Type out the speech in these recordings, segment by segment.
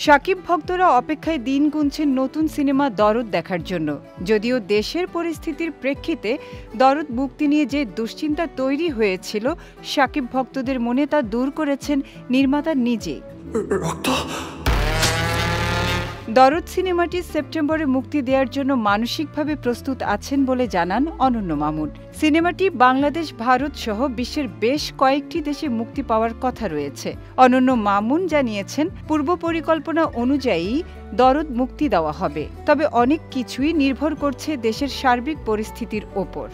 শাকিব ভক্তরা অপেক্ষায় দিন গুনছেন নতুন সিনেমা দরদ দেখার জন্য। যদিও দেশের পরিস্থিতির প্রেক্ষিতে দরদ মুক্তি নিয়ে যে দুশ্চিন্তা তৈরি হয়েছিল, শাকিব ভক্তদের মনে তা দূর করেছেন নির্মাতা নিজেই। দরদ সিনেমাটি সেপ্টেম্বরে মুক্তি দেওয়ার জন্য মানসিকভাবে প্রস্তুত আছেন বলে জানান অনন্য মামুন। সিনেমাটি বাংলাদেশ, ভারত সহ বিশ্বের বেশ কয়েকটি দেশে মুক্তি পাওয়ার কথা রয়েছে। অনন্য মামুন জানিয়েছেন, পূর্ব পরিকল্পনা অনুযায়ী দরদ মুক্তি দেওয়া হবে, তবে অনেক কিছুই নির্ভর করছে দেশের সার্বিক পরিস্থিতির ওপর।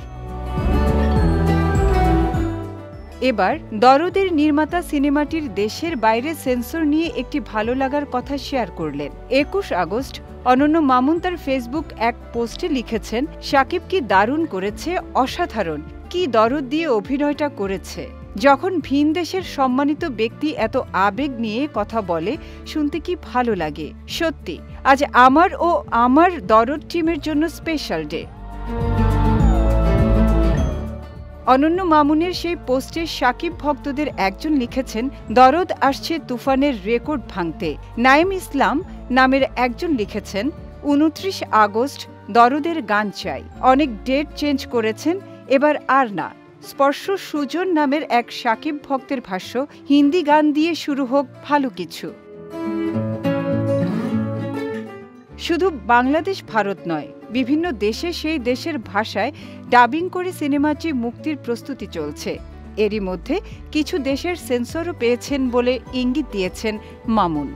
এবার দরদের নির্মাতা সিনেমাটির দেশের বাইরে সেন্সর নিয়ে একটি ভালো লাগার কথা শেয়ার করলেন। ২১ আগস্ট অনন্য মামুন তার ফেসবুক এক পোস্টে লিখেছেন, শাকিব কি দারুণ করেছে, অসাধারণ, কি দরদ দিয়ে অভিনয়টা করেছে। যখন ভিন দেশের সম্মানিত ব্যক্তি এত আবেগ নিয়ে কথা বলে, শুনতে কি ভালো লাগে। সত্যি আজ আমার ও আমার দরদ টিমের জন্য স্পেশাল ডে। অনন্য মামুনের সেই পোস্টে শাকিব ভক্তদের একজন লিখেছেন, দরদ আসছে তুফানের রেকর্ড ভাঙতে। নাইম ইসলাম নামের একজন লিখেছেন, ২৯ আগস্ট দরদের গান চাই, অনেক ডেট চেঞ্জ করেছেন, এবার আর না। স্পর্শ সুজন নামের এক শাকিব ভক্তের ভাষ্য, হিন্দি গান দিয়ে শুরু হোক ভালো কিছু। শুধু বাংলাদেশ, ভারত নয়, বিভিন্ন দেশে সেই দেশের ভাষায় ডাবিং করে সিনেমাটি মুক্তির প্রস্তুতি চলছে। এরই মধ্যে কিছু দেশের সেন্সরও পেয়েছেন বলে ইঙ্গিত দিয়েছেন মামুন।